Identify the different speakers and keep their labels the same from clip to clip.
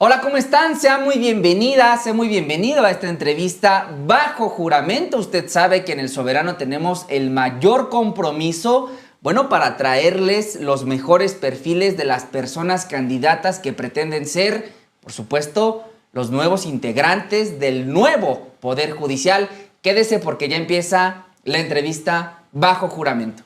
Speaker 1: Hola, ¿cómo están? Sean muy bienvenidas, sea muy bienvenido a esta entrevista bajo juramento. Usted sabe que en El Soberano tenemos el mayor compromiso, para traerles los mejores perfiles de las personas candidatas que pretenden ser, por supuesto, los nuevos integrantes del nuevo Poder Judicial. Quédese porque ya empieza la entrevista bajo juramento.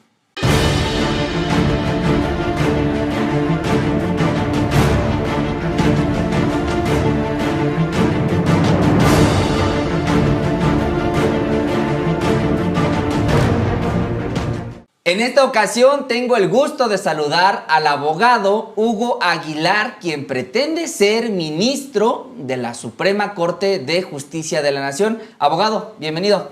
Speaker 1: En esta ocasión tengo el gusto de saludar al abogado Hugo Aguilar, quien pretende ser ministro de la Suprema Corte de Justicia de la Nación. Abogado, bienvenido.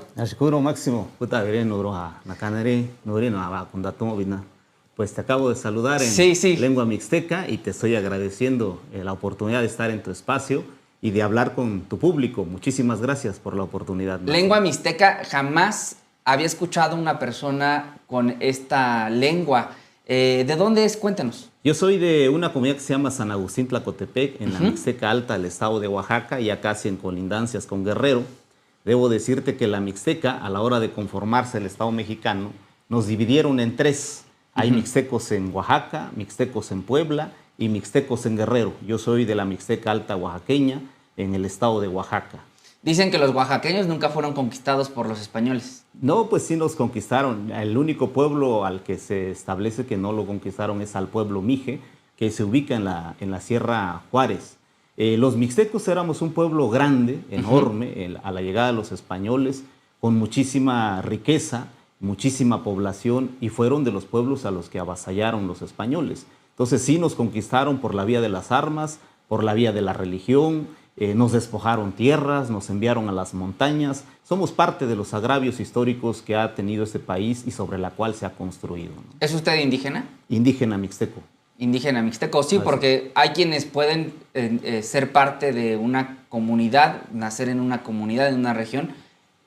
Speaker 2: Pues te acabo de saludar en lengua mixteca y te estoy agradeciendo la oportunidad de estar en tu espacio y de hablar con tu público. Muchísimas gracias por la oportunidad.
Speaker 1: Lengua mixteca, jamás había escuchado una persona con esta lengua. ¿De dónde es? Cuéntanos.
Speaker 2: Yo soy de una comunidad que se llama San Agustín Tlacotepec, en la Mixteca Alta del estado de Oaxaca, ya casi en colindancias con Guerrero. Debo decirte que la Mixteca, a la hora de conformarse el estado mexicano, nos dividieron en tres. Hay mixtecos en Oaxaca, mixtecos en Puebla y mixtecos en Guerrero. Yo soy de la Mixteca Alta oaxaqueña, en el estado de Oaxaca.
Speaker 1: Dicen que los oaxaqueños nunca fueron conquistados por los españoles.
Speaker 2: No, pues sí nos conquistaron. El único pueblo al que se establece que no lo conquistaron es al pueblo Mije, que se ubica en la Sierra Juárez. Los mixtecos éramos un pueblo grande, enorme, a la llegada de los españoles, con muchísima riqueza, muchísima población, y fueron de los pueblos a los que avasallaron los españoles. Entonces sí nos conquistaron por la vía de las armas, por la vía de la religión. Nos despojaron tierras, nos enviaron a las montañas. Somos parte de los agravios históricos que ha tenido este país y sobre la cual se ha construido, ¿no?
Speaker 1: ¿Es usted indígena?
Speaker 2: Indígena mixteco.
Speaker 1: Indígena mixteco, sí, porque hay quienes pueden ser parte de una comunidad, nacer en una comunidad, en una región,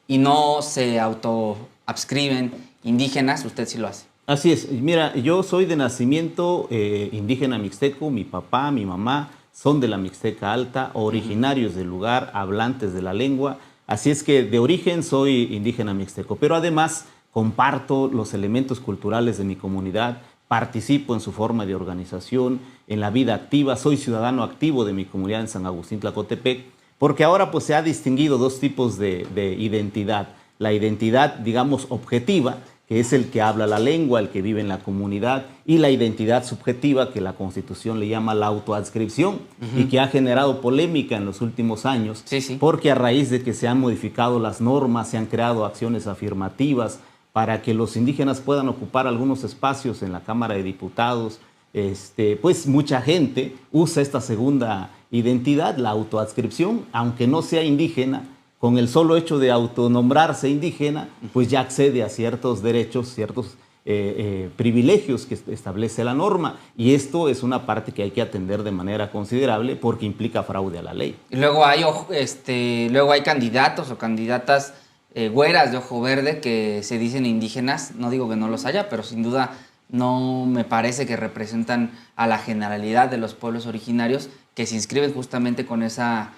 Speaker 1: y no se autoadscriben indígenas. Usted sí lo hace.
Speaker 2: Así es. Mira, yo soy de nacimiento indígena mixteco. Mi papá, mi mamá son de la Mixteca Alta, originarios del lugar, hablantes de la lengua. Así es que de origen soy indígena mixteco, pero además comparto los elementos culturales de mi comunidad, participo en su forma de organización, en la vida activa, soy ciudadano activo de mi comunidad en San Agustín Tlacotepec, porque ahora pues se ha distinguido dos tipos de identidad. La identidad, digamos, objetiva, que es el que habla la lengua, el que vive en la comunidad, y la identidad subjetiva, que la Constitución le llama la autoadscripción, y que ha generado polémica en los últimos años, porque a raíz de que se han modificado las normas, se han creado acciones afirmativas para que los indígenas puedan ocupar algunos espacios en la Cámara de Diputados, pues mucha gente usa esta segunda identidad, la autoadscripción, aunque no sea indígena. Con el solo hecho de autonombrarse indígena, pues ya accede a ciertos derechos, ciertos privilegios que establece la norma. Y esto es una parte que hay que atender de manera considerable porque implica fraude a la ley.
Speaker 1: Y luego hay candidatos o candidatas güeras de ojo verde que se dicen indígenas. No digo que no los haya, pero sin duda no me parece que representan a la generalidad de los pueblos originarios que se inscriben justamente con esa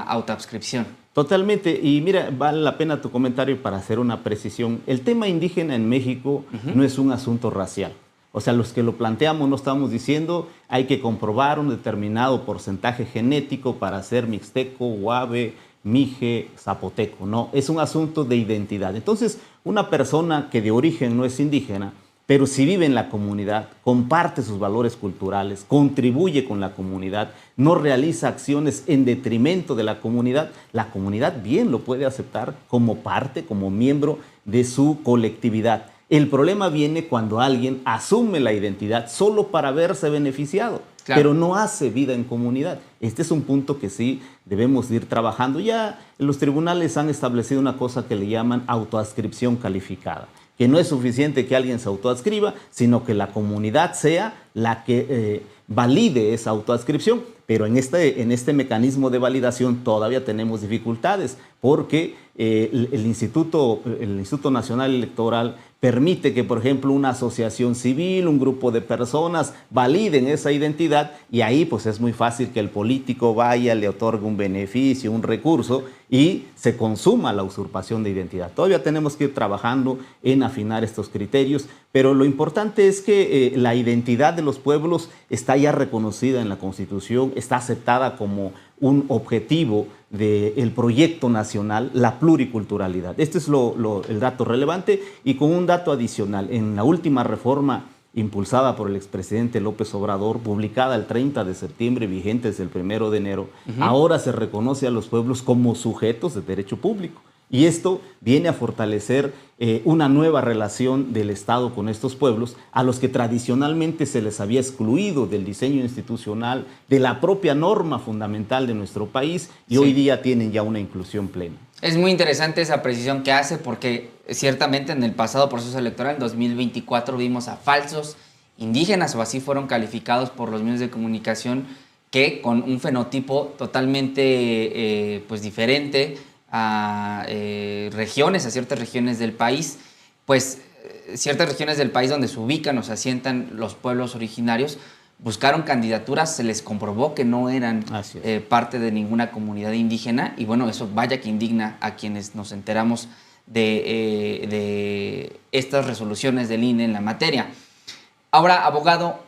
Speaker 1: autoadscripción.
Speaker 2: Totalmente, y mira, vale la pena tu comentario para hacer una precisión. El tema indígena en México no es un asunto racial. O sea, los que lo planteamos no estamos diciendo hay que comprobar un determinado porcentaje genético para ser mixteco, guave, mije, zapoteco. No, es un asunto de identidad. Entonces, una persona que de origen no es indígena, pero si vive en la comunidad, comparte sus valores culturales, contribuye con la comunidad, no realiza acciones en detrimento de la comunidad bien lo puede aceptar como parte, como miembro de su colectividad. El problema viene cuando alguien asume la identidad solo para verse beneficiado, pero no hace vida en comunidad. Este es un punto que sí debemos ir trabajando. Ya los tribunales han establecido una cosa que le llaman autoadscripción calificada, que no es suficiente que alguien se autoadscriba, sino que la comunidad sea la que valide esa autoadscripción. Pero en este mecanismo de validación todavía tenemos dificultades, porque el Instituto Nacional Electoral permite que, por ejemplo, una asociación civil, un grupo de personas validen esa identidad y ahí pues es muy fácil que el político vaya, le otorgue un beneficio, un recurso y se consuma la usurpación de identidad. Todavía tenemos que ir trabajando en afinar estos criterios, pero lo importante es que la identidad de los pueblos está ya reconocida en la Constitución, está aceptada como un objetivo del proyecto nacional, la pluriculturalidad. Este es el dato relevante y con un dato adicional. En la última reforma impulsada por el expresidente López Obrador, publicada el 30 de septiembre, vigente desde el 1 de enero, ahora se reconoce a los pueblos como sujetos de derecho público. Y esto viene a fortalecer una nueva relación del Estado con estos pueblos, a los que tradicionalmente se les había excluido del diseño institucional, de la propia norma fundamental de nuestro país, y hoy día tienen ya una inclusión plena.
Speaker 1: Es muy interesante esa precisión que hace, porque ciertamente en el pasado proceso electoral, en 2024, vimos a falsos indígenas, o así fueron calificados por los medios de comunicación, que con un fenotipo totalmente pues diferente a regiones, a ciertas regiones del país, pues ciertas regiones del país donde se ubican o se asientan los pueblos originarios, buscaron candidaturas, se les comprobó que no eran parte de ninguna comunidad indígena, y bueno, eso vaya que indigna a quienes nos enteramos de estas resoluciones del INE en la materia. Ahora, abogado,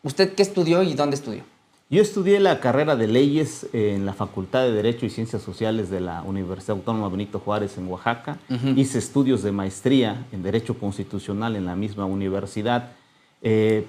Speaker 1: ¿usted qué estudió y dónde estudió?
Speaker 2: Yo estudié la carrera de Leyes en la Facultad de Derecho y Ciencias Sociales de la Universidad Autónoma Benito Juárez en Oaxaca. Hice estudios de maestría en Derecho Constitucional en la misma universidad.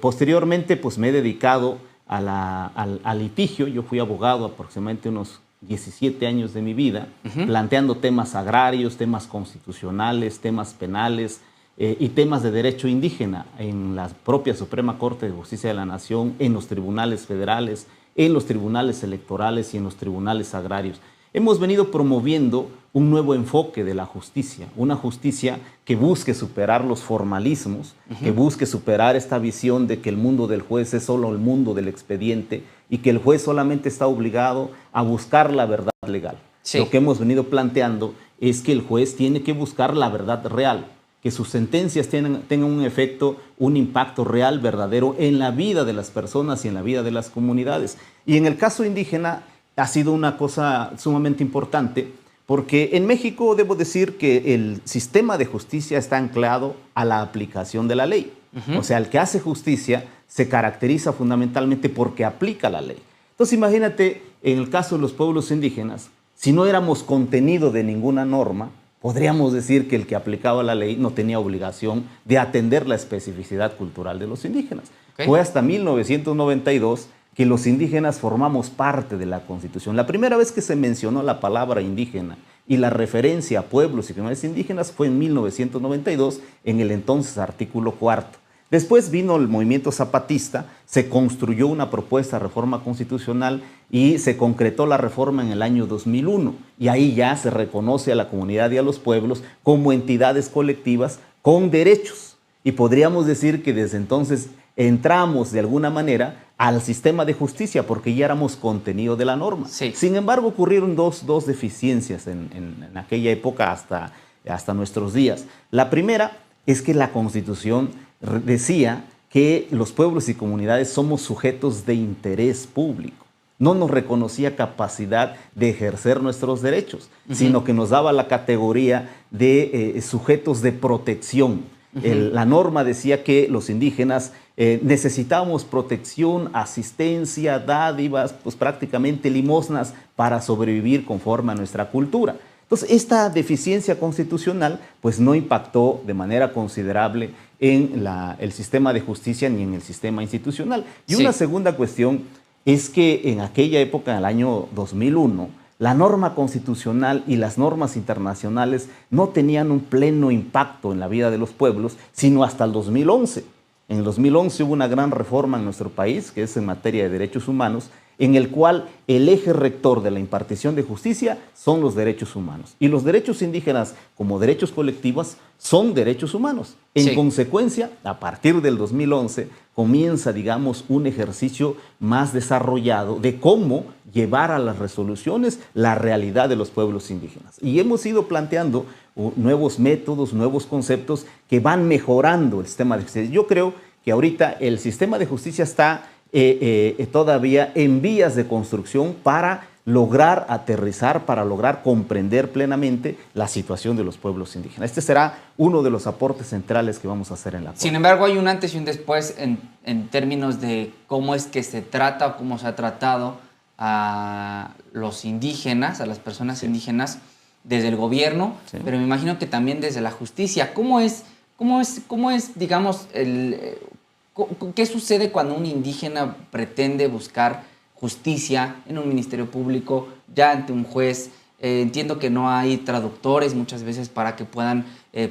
Speaker 2: Posteriormente, pues me he dedicado al litigio. Yo fui abogado aproximadamente unos 17 años de mi vida, planteando temas agrarios, temas constitucionales, temas penales, y temas de derecho indígena en la propia Suprema Corte de Justicia de la Nación, en los tribunales federales, en los tribunales electorales y en los tribunales agrarios. Hemos venido promoviendo un nuevo enfoque de la justicia, una justicia que busque superar los formalismos, que busque superar esta visión de que el mundo del juez es solo el mundo del expediente y que el juez solamente está obligado a buscar la verdad legal. Lo que hemos venido planteando es que el juez tiene que buscar la verdad real, que sus sentencias tengan un efecto, un impacto real, verdadero en la vida de las personas y en la vida de las comunidades. Y en el caso indígena ha sido una cosa sumamente importante, porque en México debo decir que el sistema de justicia está anclado a la aplicación de la ley. O sea, el que hace justicia se caracteriza fundamentalmente porque aplica la ley. Entonces imagínate, en el caso de los pueblos indígenas, si no éramos contenido de ninguna norma, podríamos decir que el que aplicaba la ley no tenía obligación de atender la especificidad cultural de los indígenas. Fue hasta 1992 que los indígenas formamos parte de la Constitución. La primera vez que se mencionó la palabra indígena y la referencia a pueblos y comunidades indígenas fue en 1992 en el entonces artículo 4. Después vino el movimiento zapatista, se construyó una propuesta de reforma constitucional y se concretó la reforma en el año 2001. Y ahí ya se reconoce a la comunidad y a los pueblos como entidades colectivas con derechos. Y podríamos decir que desde entonces entramos de alguna manera al sistema de justicia porque ya éramos contenido de la norma. Sin embargo, ocurrieron dos deficiencias en aquella época hasta nuestros días. La primera es que la Constitución decía que los pueblos y comunidades somos sujetos de interés público. No nos reconocía capacidad de ejercer nuestros derechos, sino que nos daba la categoría de sujetos de protección. La norma decía que los indígenas necesitábamos protección, asistencia, dádivas, pues prácticamente limosnas para sobrevivir conforme a nuestra cultura. Entonces, esta deficiencia constitucional pues no impactó de manera considerable en el sistema de justicia ni en el sistema institucional. Y una segunda cuestión es que en aquella época, en el año 2001, la norma constitucional y las normas internacionales no tenían un pleno impacto en la vida de los pueblos, sino hasta el 2011. En el 2011 hubo una gran reforma en nuestro país, que es en materia de derechos humanos, en el cual el eje rector de la impartición de justicia son los derechos humanos. Y los derechos indígenas, como derechos colectivos, son derechos humanos. En consecuencia, a partir del 2011, comienza, digamos, un ejercicio más desarrollado de cómo llevar a las resoluciones la realidad de los pueblos indígenas. Y hemos ido planteando nuevos métodos, nuevos conceptos que van mejorando el sistema de justicia. Yo creo que ahorita el sistema de justicia está todavía en vías de construcción para lograr aterrizar, para lograr comprender plenamente la situación de los pueblos indígenas. Este será uno de los aportes centrales que vamos a hacer en la
Speaker 1: Sin embargo, hay un antes y un después en términos de cómo es que se trata o cómo se ha tratado a los indígenas, a las personas indígenas desde el gobierno, pero me imagino que también desde la justicia. ¿Cómo es digamos, qué sucede cuando un indígena pretende buscar justicia en un ministerio público, ya ante un juez? Entiendo que no hay traductores muchas veces para que puedan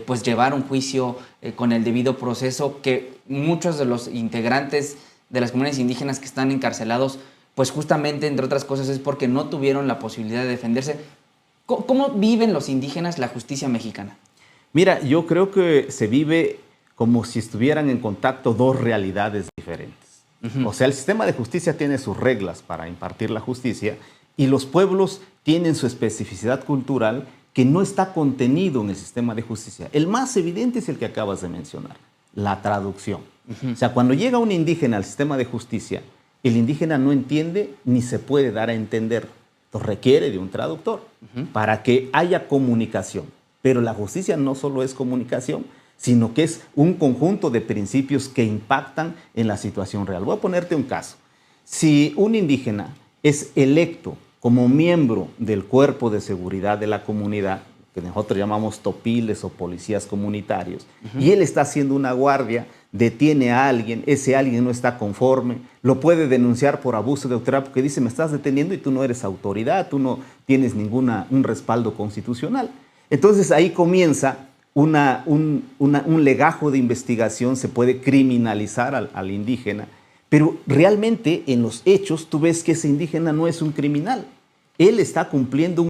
Speaker 1: pues llevar un juicio con el debido proceso, que muchos de los integrantes de las comunidades indígenas que están encarcelados, pues justamente, entre otras cosas, es porque no tuvieron la posibilidad de defenderse. ¿Cómo viven los indígenas la justicia mexicana?
Speaker 2: Mira, yo creo que se vive como si estuvieran en contacto dos realidades diferentes. O sea, el sistema de justicia tiene sus reglas para impartir la justicia y los pueblos tienen su especificidad cultural que no está contenido en el sistema de justicia. El más evidente es el que acabas de mencionar, la traducción. O sea, cuando llega un indígena al sistema de justicia, el indígena no entiende ni se puede dar a entender. Entonces requiere de un traductor para que haya comunicación. Pero la justicia no solo es comunicación, sino que es un conjunto de principios que impactan en la situación real. Voy a ponerte un caso. Si un indígena es electo como miembro del cuerpo de seguridad de la comunidad, que nosotros llamamos topiles o policías comunitarios, y él está haciendo una guardia, detiene a alguien, ese alguien no está conforme, lo puede denunciar por abuso de autoridad porque dice, me estás deteniendo y tú no eres autoridad, tú no tienes un respaldo constitucional. Entonces ahí comienza un legajo de investigación, se puede criminalizar al indígena, pero realmente en los hechos tú ves que ese indígena no es un criminal. Él está cumpliendo un